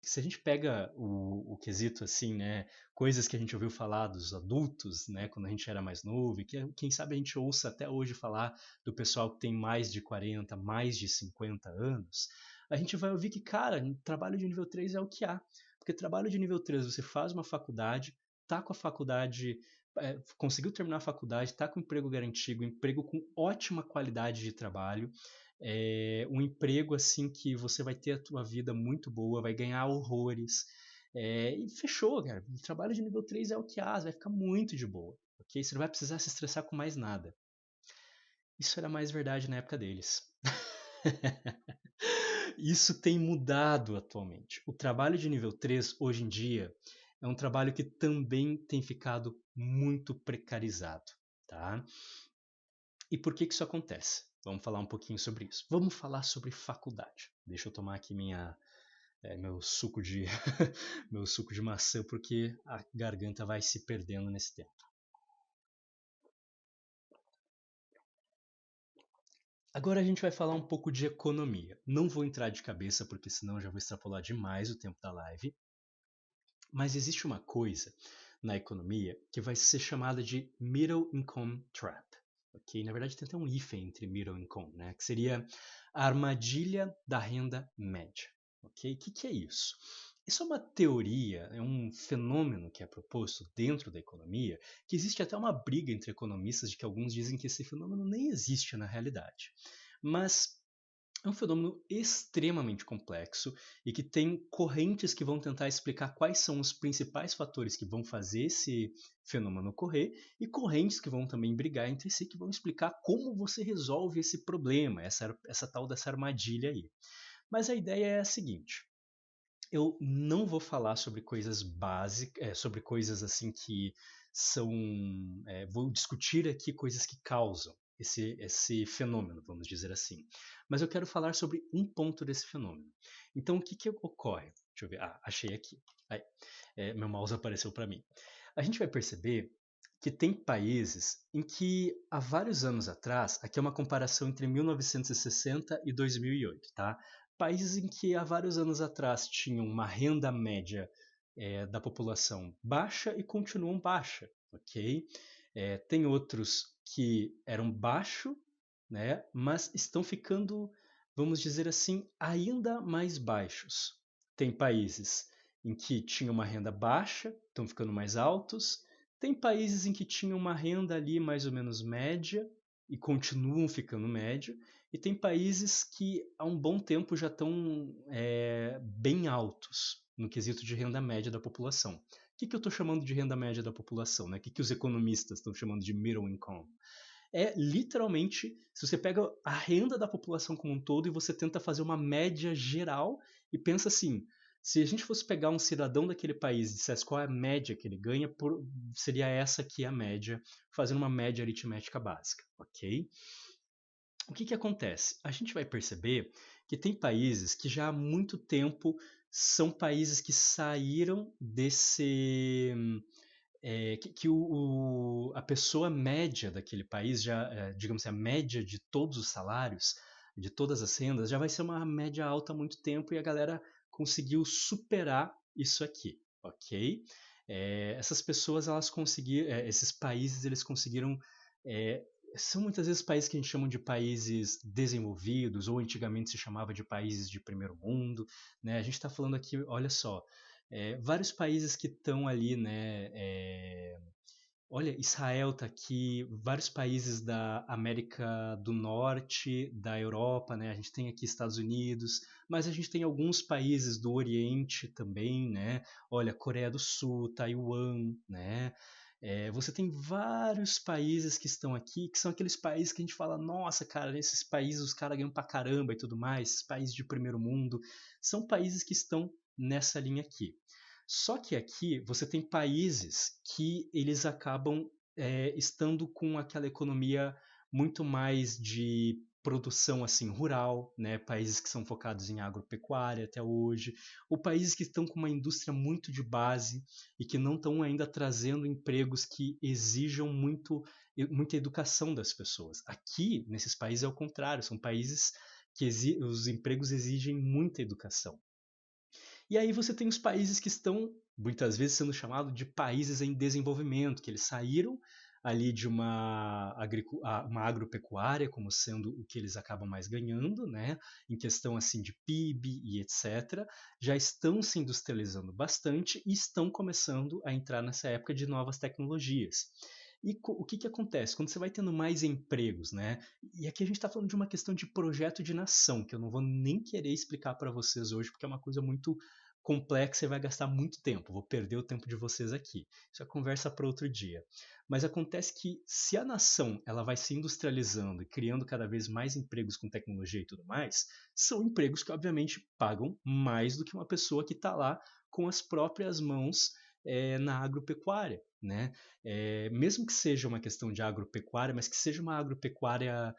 Se a gente pega o quesito assim, né, coisas que a gente ouviu falar dos adultos, né, quando a gente era mais novo, e que quem sabe a gente ouça até hoje falar do pessoal que tem mais de 40, mais de 50 anos, a gente vai ouvir que, cara, trabalho de nível 3 é o que há. Porque trabalho de nível 3 você faz uma faculdade, tá com a faculdade, conseguiu terminar a faculdade, tá com emprego garantido, emprego com ótima qualidade de trabalho, um emprego assim que você vai ter a tua vida muito boa, vai ganhar horrores. E fechou, cara. O trabalho de nível 3 é o que há, vai ficar muito de boa. Ok? Você não vai precisar se estressar com mais nada. Isso era mais verdade na época deles. Isso tem mudado atualmente. O trabalho de nível 3 hoje em dia é um trabalho que também tem ficado muito precarizado, tá? E por que que isso acontece? Vamos falar um pouquinho sobre isso. Vamos falar sobre faculdade. Deixa eu tomar aqui meu suco de meu suco de maçã porque a garganta vai se perdendo nesse tempo. Agora a gente vai falar um pouco de economia. Não vou entrar de cabeça porque senão já vou extrapolar demais o tempo da live. Mas existe uma coisa na economia que vai ser chamada de Middle Income Trap. Ok? Na verdade, tem até um hífen entre middle income, né? Que seria a armadilha da renda média. Ok? O que é isso? Isso é uma teoria, é um fenômeno que é proposto dentro da economia, que existe até uma briga entre economistas de que alguns dizem que esse fenômeno nem existe na realidade. Mas é um fenômeno extremamente complexo e que tem correntes que vão tentar explicar quais são os principais fatores que vão fazer esse fenômeno ocorrer e correntes que vão também brigar entre si, que vão explicar como você resolve esse problema, essa tal dessa armadilha aí. Mas a ideia é a seguinte: eu não vou falar sobre coisas básicas, sobre coisas assim que são. Vou discutir aqui coisas que causam esse fenômeno, vamos dizer assim. Mas eu quero falar sobre um ponto desse fenômeno. Então, o que, que ocorre? Deixa eu ver. Ah, achei aqui. Aí, meu mouse apareceu para mim. A gente vai perceber que tem países em que há vários anos atrás, aqui é uma comparação entre 1960 e 2008, tá? Países em que há vários anos atrás tinham uma renda média da população baixa e continuam baixa, ok? Tem outros que eram baixo, né, mas estão ficando, vamos dizer assim, ainda mais baixos. Tem países em que tinham uma renda baixa, estão ficando mais altos. Tem países em que tinham uma renda ali mais ou menos média e continuam ficando médio. E tem países que há um bom tempo já estão bem altos no quesito de renda média da população. O que eu estou chamando de renda média da população? Né? O que os economistas estão chamando de middle income? É literalmente, se você pega a renda da população como um todo e você tenta fazer uma média geral e pensa assim, se a gente fosse pegar um cidadão daquele país e dissesse qual é a média que ele ganha, seria essa aqui a média, fazendo uma média aritmética básica, ok? O que acontece? A gente vai perceber que tem países que já há muito tempo são países que saíram desse a pessoa média daquele país, já, digamos assim, a média de todos os salários, de todas as rendas, já vai ser uma média alta há muito tempo e a galera conseguiu superar isso aqui, ok? Essas pessoas, elas conseguiram, esses países, eles conseguiram. é, São muitas vezes países que a gente chama de países desenvolvidos, ou antigamente se chamava de países de primeiro mundo, né? A gente está falando aqui, olha só, vários países que estão ali, né? Olha, Israel está aqui, vários países da América do Norte, da Europa, né? A gente tem aqui Estados Unidos, mas a gente tem alguns países do Oriente também, né? Olha, Coreia do Sul, Taiwan, né? Você tem vários países que estão aqui, que são aqueles países que a gente fala, nossa, cara, nesses países os caras ganham pra caramba e tudo mais, esses países de primeiro mundo, são países que estão nessa linha aqui. Só que aqui você tem países que eles acabam estando com aquela economia muito mais de produção assim rural, né? Países que são focados em agropecuária até hoje, ou países que estão com uma indústria muito de base e que não estão ainda trazendo empregos que exijam muita educação das pessoas. Aqui, nesses países, é o contrário, são países que os empregos exigem muita educação. E aí você tem os países que estão, muitas vezes, sendo chamados de países em desenvolvimento, que eles saíram ali de uma agropecuária como sendo o que eles acabam mais ganhando, né, em questão assim de PIB e etc., já estão se industrializando bastante e estão começando a entrar nessa época de novas tecnologias. E o que acontece? Quando você vai tendo mais empregos, né? E aqui a gente está falando de uma questão de projeto de nação, que eu não vou nem querer explicar para vocês hoje, porque é uma coisa muito complexa e vai gastar muito tempo. Vou perder o tempo de vocês aqui. Isso é conversa para outro dia. Mas acontece que se a nação ela vai se industrializando e criando cada vez mais empregos com tecnologia e tudo mais, são empregos que obviamente pagam mais do que uma pessoa que está lá com as próprias mãos na agropecuária, né? Mesmo que seja uma questão de agropecuária, mas que seja uma agropecuária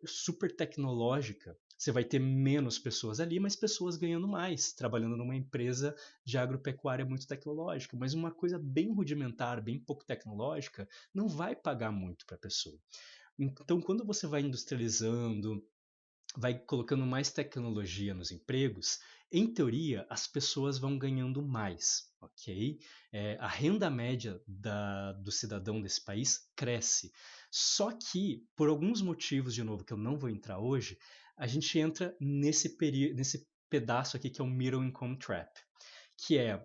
super tecnológica, você vai ter menos pessoas ali, mas pessoas ganhando mais, trabalhando numa empresa de agropecuária muito tecnológica. Mas uma coisa bem rudimentar, bem pouco tecnológica, não vai pagar muito para a pessoa. Então, quando você vai industrializando, vai colocando mais tecnologia nos empregos, em teoria, as pessoas vão ganhando mais, ok? A renda média do cidadão desse país cresce. Só que, por alguns motivos, de novo, que eu não vou entrar hoje, a gente entra nesse pedaço aqui que é o Middle Income Trap, que é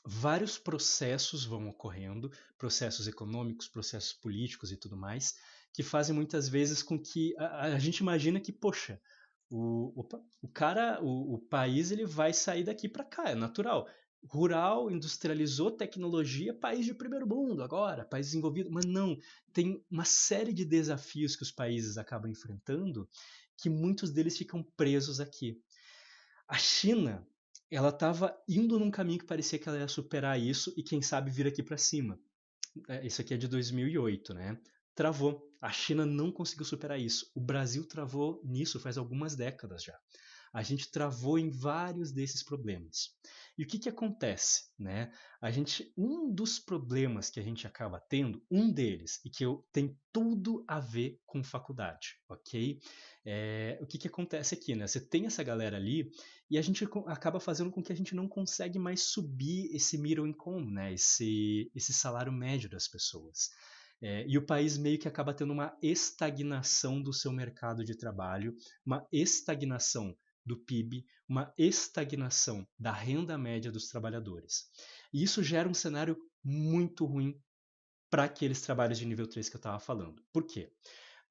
vários processos vão ocorrendo, processos econômicos, processos políticos e tudo mais, que fazem muitas vezes com que a gente imagina que, poxa, o cara, o país ele vai sair daqui para cá, é natural. Rural, industrializou, tecnologia, país de primeiro mundo agora, país desenvolvido, mas não, tem uma série de desafios que os países acabam enfrentando que muitos deles ficam presos aqui. A China, ela estava indo num caminho que parecia que ela ia superar isso e quem sabe vir aqui para cima. Isso aqui é de 2008, né? Travou. A China não conseguiu superar isso. O Brasil travou nisso faz algumas décadas já. A gente travou em vários desses problemas. E o que acontece, né? Um dos problemas que a gente acaba tendo, um deles, e que tem tudo a ver com faculdade, ok? O que acontece aqui, né? Você tem essa galera ali e a gente acaba fazendo com que a gente não consegue mais subir esse middle income, né? Esse salário médio das pessoas. E o país meio que acaba tendo uma estagnação do seu mercado de trabalho, uma estagnação do PIB, uma estagnação da renda média dos trabalhadores. E isso gera um cenário muito ruim para aqueles trabalhos de nível 3 que eu estava falando. Por quê?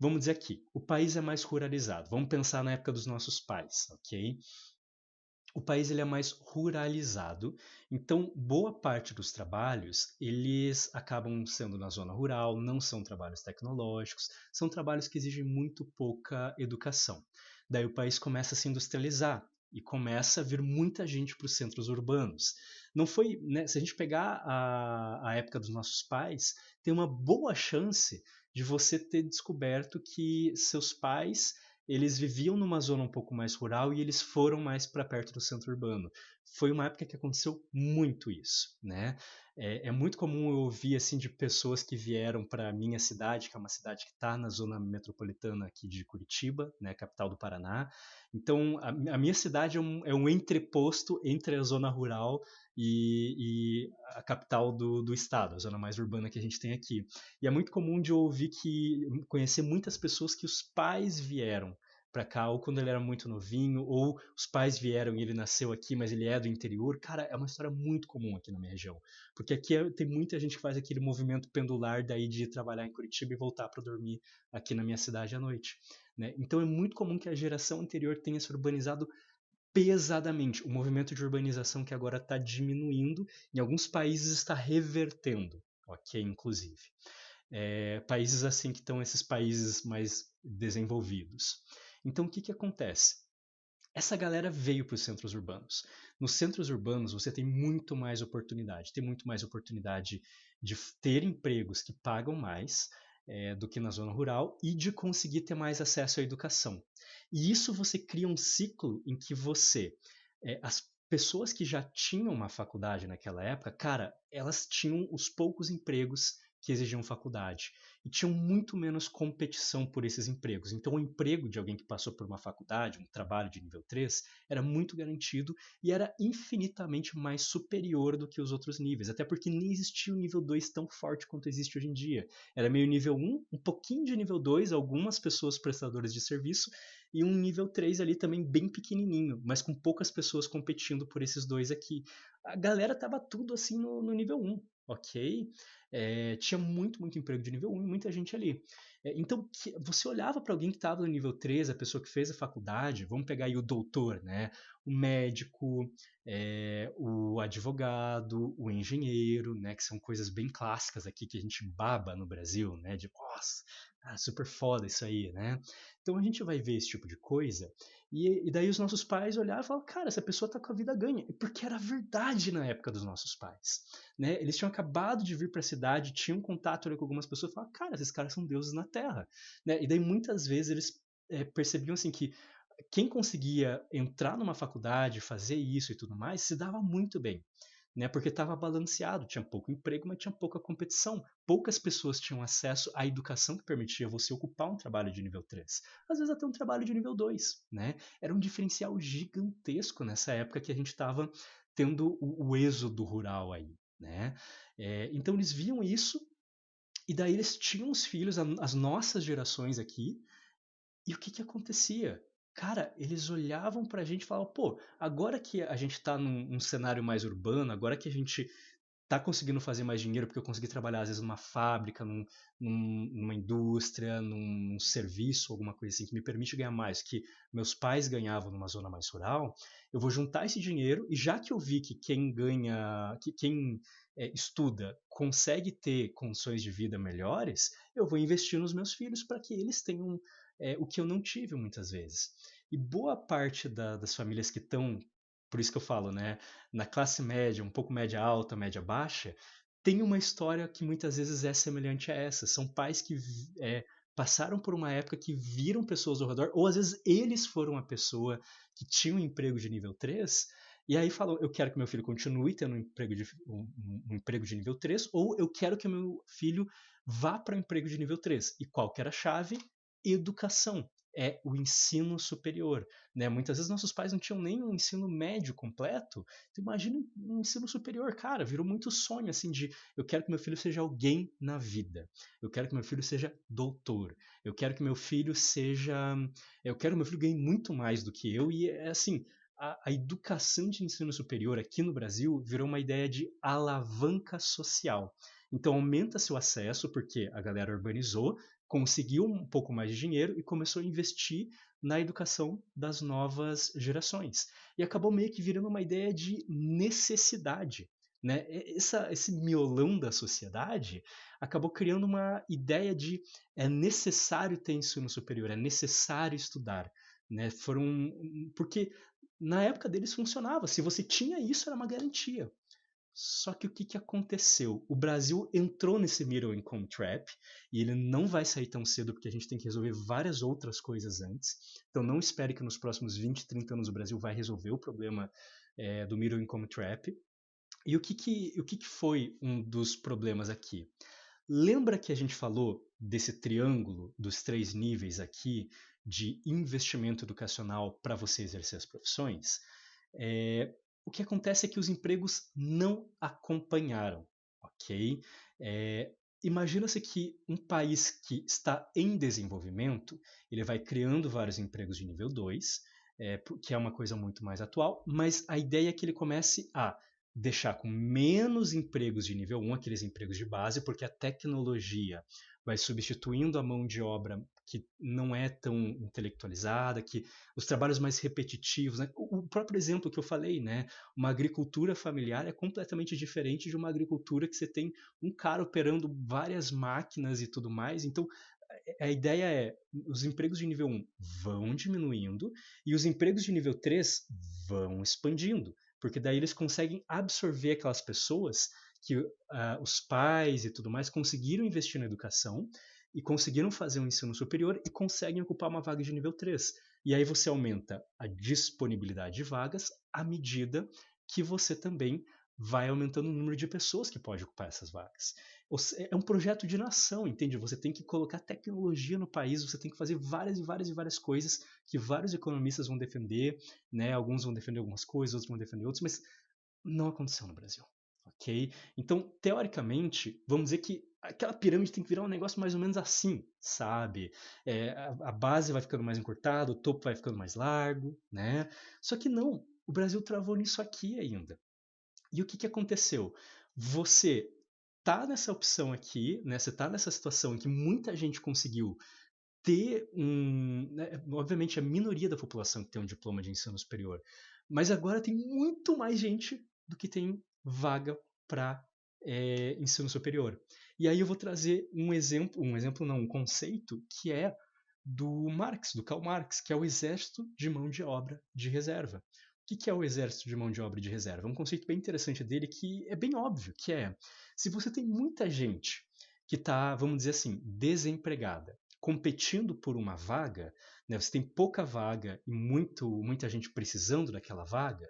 Vamos dizer aqui, o país é mais ruralizado. Vamos pensar na época dos nossos pais, ok? O país ele é mais ruralizado, então boa parte dos trabalhos eles acabam sendo na zona rural, não são trabalhos tecnológicos, são trabalhos que exigem muito pouca educação. Daí o país começa a se industrializar e começa a vir muita gente para os centros urbanos. Não foi, né, se a gente pegar a época dos nossos pais, tem uma boa chance de você ter descoberto que seus pais eles viviam numa zona um pouco mais rural e eles foram mais para perto do centro urbano. Foi uma época que aconteceu muito isso, né? É muito comum eu ouvir assim de pessoas que vieram para minha cidade, que é uma cidade que está na zona metropolitana aqui de Curitiba, né, capital do Paraná. Então a minha cidade é um entreposto entre a zona rural e a capital do estado, a zona mais urbana que a gente tem aqui. E é muito comum de eu ouvir conhecer muitas pessoas que os pais vieram para cá, ou quando ele era muito novinho, ou os pais vieram e ele nasceu aqui, mas ele é do interior. Cara, é uma história muito comum aqui na minha região. Porque aqui tem muita gente que faz aquele movimento pendular daí de ir trabalhar em Curitiba e voltar para dormir aqui na minha cidade à noite. Né? Então é muito comum que a geração anterior tenha se urbanizado pesadamente. O movimento de urbanização que agora está diminuindo, em alguns países está revertendo, ok? Inclusive. Países assim que estão esses países mais desenvolvidos. Então, o que acontece? Essa galera veio para os centros urbanos. Nos centros urbanos você tem muito mais oportunidade. Tem muito mais oportunidade de ter empregos que pagam mais do que na zona rural e de conseguir ter mais acesso à educação. E isso você cria um ciclo em que as pessoas que já tinham uma faculdade naquela época, cara, elas tinham os poucos empregos que exigiam faculdade. E tinham muito menos competição por esses empregos. Então, o emprego de alguém que passou por uma faculdade, um trabalho de nível 3, era muito garantido e era infinitamente mais superior do que os outros níveis. Até porque nem existia o nível 2 tão forte quanto existe hoje em dia. Era meio nível 1, um pouquinho de nível 2, algumas pessoas prestadoras de serviço, e um nível 3 ali também bem pequenininho, mas com poucas pessoas competindo por esses dois aqui. A galera tava tudo assim no nível 1, ok? Tinha muito emprego de nível 1 e muita gente ali. Então, você olhava para alguém que estava no nível 3, a pessoa que fez a faculdade, vamos pegar aí o doutor, né? O médico, o advogado, o engenheiro, né? Que são coisas bem clássicas aqui que a gente baba no Brasil, né? De, nossa, super foda isso aí, né? Então a gente vai ver esse tipo de coisa e daí os nossos pais olhavam e falavam, cara, essa pessoa tá com a vida ganha. Porque era verdade na época dos nossos pais. Né? Eles tinham acabado de vir para a cidade, tinham contato ali com algumas pessoas e falavam, cara, esses caras são deuses na Terra. Né? E daí muitas vezes eles percebiam assim que quem conseguia entrar numa faculdade, fazer isso e tudo mais, se dava muito bem. Né, porque estava balanceado, tinha pouco emprego, mas tinha pouca competição. Poucas pessoas tinham acesso à educação que permitia você ocupar um trabalho de nível 3. Às vezes até um trabalho de nível 2. Né? Era um diferencial gigantesco nessa época que a gente estava tendo o êxodo rural aí. Né? Então eles viam isso, e daí eles tinham os filhos, as nossas gerações aqui, e o que acontecia? Cara, eles olhavam pra gente e falavam, pô, agora que a gente tá num cenário mais urbano, agora que a gente tá conseguindo fazer mais dinheiro porque eu consegui trabalhar às vezes numa fábrica, numa indústria, num serviço, alguma coisa assim que me permite ganhar mais que meus pais ganhavam numa zona mais rural, eu vou juntar esse dinheiro e já que eu vi que quem ganha, que quem estuda consegue ter condições de vida melhores, eu vou investir nos meus filhos para que eles tenham o que eu não tive muitas vezes. E boa parte das famílias que estão, por isso que eu falo, né, na classe média, um pouco média alta, média baixa, tem uma história que muitas vezes é semelhante a essa. São pais que passaram por uma época que viram pessoas ao redor, ou às vezes eles foram a pessoa que tinha um emprego de nível 3, e aí falam, eu quero que meu filho continue tendo um emprego de nível 3, ou eu quero que meu filho vá para um emprego de nível 3. E qual que era a chave? Educação. É o ensino superior. Né? Muitas vezes nossos pais não tinham nem um ensino médio completo. Então, imagina um ensino superior, cara, virou muito sonho assim de eu quero que meu filho seja alguém na vida. Eu quero que meu filho seja doutor. Eu quero que meu filho seja, eu quero que meu filho ganhe muito mais do que eu e é assim, a educação de ensino superior aqui no Brasil virou uma ideia de alavanca social. Então aumenta seu acesso porque a galera urbanizou, conseguiu um pouco mais de dinheiro e começou a investir na educação das novas gerações. E acabou meio que virando uma ideia de necessidade. Né? Esse miolão da sociedade acabou criando uma ideia de é necessário ter ensino superior, é necessário estudar. Né? Porque na época deles funcionava, se você tinha isso era uma garantia. Só que o que aconteceu? O Brasil entrou nesse middle income trap e ele não vai sair tão cedo porque a gente tem que resolver várias outras coisas antes. Então não espere que nos próximos 20, 30 anos o Brasil vai resolver o problema do middle income trap. E o que foi um dos problemas aqui? Lembra que a gente falou desse triângulo dos 3 níveis aqui de investimento educacional para você exercer as profissões? O que acontece é que os empregos não acompanharam, ok? Imagina-se que um país que está em desenvolvimento, ele vai criando vários empregos de nível 2, que é uma coisa muito mais atual, mas a ideia é que ele comece a deixar com menos empregos de nível 1, aqueles empregos de base, porque a tecnologia vai substituindo a mão de obra que não é tão intelectualizada, que os trabalhos mais repetitivos, né? O próprio exemplo que eu falei, né? Uma agricultura familiar é completamente diferente de uma agricultura que você tem um cara operando várias máquinas e tudo mais. Então, a ideia é, os empregos de nível 1 vão diminuindo e os empregos de nível 3 vão expandindo, porque daí eles conseguem absorver aquelas pessoas que os pais e tudo mais conseguiram investir na educação e conseguiram fazer um ensino superior e conseguem ocupar uma vaga de nível 3. E aí você aumenta a disponibilidade de vagas à medida que você também vai aumentando o número de pessoas que pode ocupar essas vagas. É um projeto de nação, entende? Você tem que colocar tecnologia no país, você tem que fazer várias e várias e várias coisas que vários economistas vão defender, né? Alguns vão defender algumas coisas, outros vão defender outras, mas não aconteceu no Brasil, ok? Então, teoricamente, vamos dizer que aquela pirâmide tem que virar um negócio mais ou menos assim, sabe? A base vai ficando mais encurtada, o topo vai ficando mais largo, né? Só que não, o Brasil travou nisso aqui ainda. E o que, que aconteceu? Você tá nessa opção aqui, né? Você tá nessa situação em que muita gente conseguiu ter um. Né, obviamente, a minoria da população que tem um diploma de ensino superior. Mas agora tem muito mais gente do que tem vaga para ensino superior. E aí eu vou trazer um exemplo não, um conceito que é do Marx, do Karl Marx, que é o exército de mão de obra de reserva. O que é o exército de mão de obra de reserva? É um conceito bem interessante dele que é bem óbvio, que é se você tem muita gente que está, vamos dizer assim, desempregada, competindo por uma vaga, né, você tem pouca vaga e muita gente precisando daquela vaga,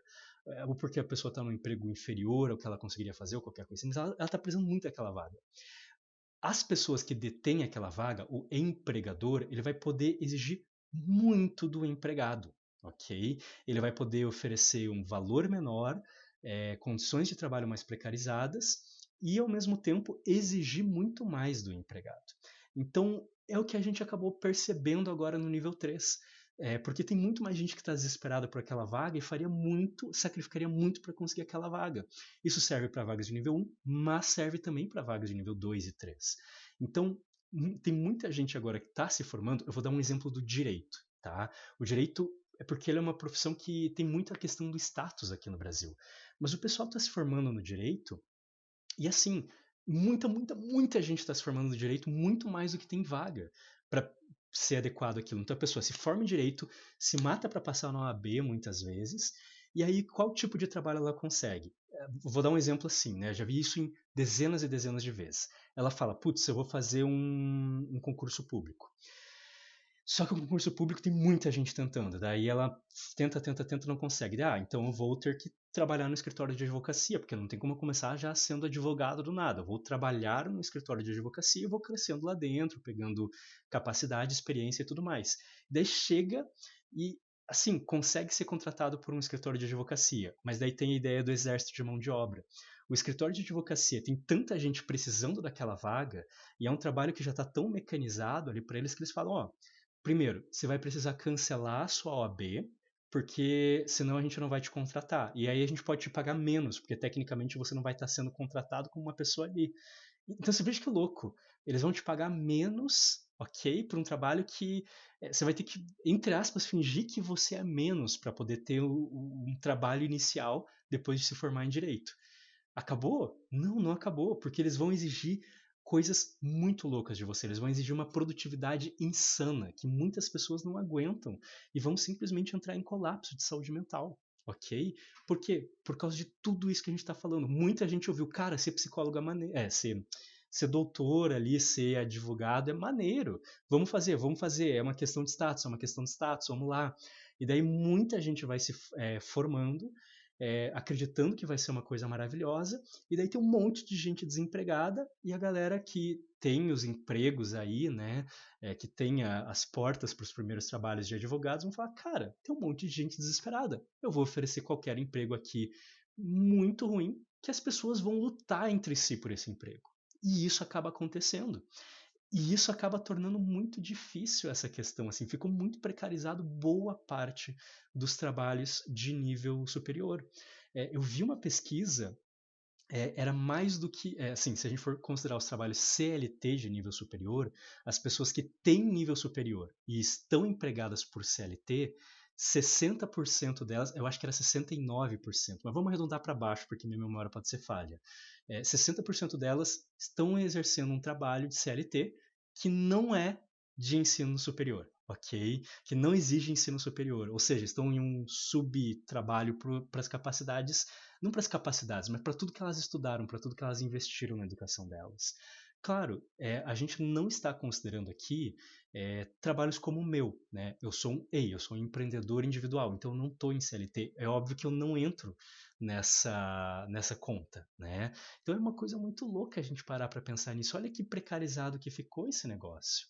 ou porque a pessoa está num emprego inferior ao que ela conseguiria fazer, ou qualquer coisa assim, mas ela está precisando muito daquela vaga. As pessoas que detêm aquela vaga, o empregador, ele vai poder exigir muito do empregado, ok? Ele vai poder oferecer um valor menor, condições de trabalho mais precarizadas e, ao mesmo tempo, exigir muito mais do empregado. Então, é o que a gente acabou percebendo agora no nível 3. Porque tem muito mais gente que está desesperada por aquela vaga e faria muito, sacrificaria muito para conseguir aquela vaga. Isso serve para vagas de nível 1, mas serve também para vagas de nível 2 e 3. Então, tem muita gente agora que está se formando. Eu vou dar um exemplo do direito. Tá? O direito é porque ele é uma profissão que tem muita questão do status aqui no Brasil. Mas o pessoal está se formando no direito e assim, muita gente está se formando no direito, muito mais do que tem vaga para ser adequado àquilo. Então a pessoa se forma em direito, se mata para passar na OAB muitas vezes, e aí qual tipo de trabalho ela consegue? Vou dar um exemplo assim, né? Já vi isso em dezenas e dezenas de vezes. Ela fala, putz, eu vou fazer um concurso público. Só que o concurso público tem muita gente tentando. Daí ela tenta, não consegue. Então eu vou ter que trabalhar no escritório de advocacia, porque não tem como começar já sendo advogado do nada. Eu vou trabalhar no escritório de advocacia e vou crescendo lá dentro, pegando capacidade, experiência e tudo mais. Daí chega e, assim, consegue ser contratado por um escritório de advocacia, mas daí tem a ideia do exército de mão de obra. O escritório de advocacia tem tanta gente precisando daquela vaga e é um trabalho que já está tão mecanizado ali para eles que eles falam, ó, primeiro, você vai precisar cancelar a sua OAB, porque senão a gente não vai te contratar. E aí a gente pode te pagar menos, porque tecnicamente você não vai estar sendo contratado como uma pessoa ali. Então você veja que louco. Eles vão te pagar menos, ok, por um trabalho que você vai ter que, entre aspas, fingir que você é menos para poder ter um trabalho inicial depois de se formar em direito. Acabou? Não, não acabou, porque eles vão exigir coisas muito loucas de você. Eles vão exigir uma produtividade insana que muitas pessoas não aguentam e vão simplesmente entrar em colapso de saúde mental. Ok? Por quê? Por causa de tudo isso que a gente está falando. Muita gente ouviu, cara, ser psicólogo é maneiro. Ser doutor ali, ser advogado é maneiro. Vamos fazer. É uma questão de status, vamos lá. E daí muita gente vai se formando acreditando que vai ser uma coisa maravilhosa, e daí tem um monte de gente desempregada e a galera que tem os empregos aí, né, que tem as portas para os primeiros trabalhos de advogados, vão falar, cara, tem um monte de gente desesperada, eu vou oferecer qualquer emprego aqui muito ruim, que as pessoas vão lutar entre si por esse emprego. E isso acaba acontecendo. E isso acaba tornando muito difícil essa questão, assim, ficou muito precarizado boa parte dos trabalhos de nível superior. Eu vi uma pesquisa, era mais do que, assim, se a gente for considerar os trabalhos CLT de nível superior, as pessoas que têm nível superior e estão empregadas por CLT, 60% delas, eu acho que era 69%, mas vamos arredondar para baixo porque minha memória pode ser falha. 60% delas estão exercendo um trabalho de CLT que não é de ensino superior, ok? Que não exige ensino superior, ou seja, estão em um subtrabalho para as capacidades, não para as capacidades, mas para tudo que elas estudaram, para tudo que elas investiram na educação delas. Claro, a gente não está considerando aqui trabalhos como o meu, né? Eu sou um EI, eu sou um empreendedor individual, então eu não estou em CLT. É óbvio que eu não entro nessa conta, né? Então é uma coisa muito louca a gente parar para pensar nisso. Olha que precarizado que ficou esse negócio.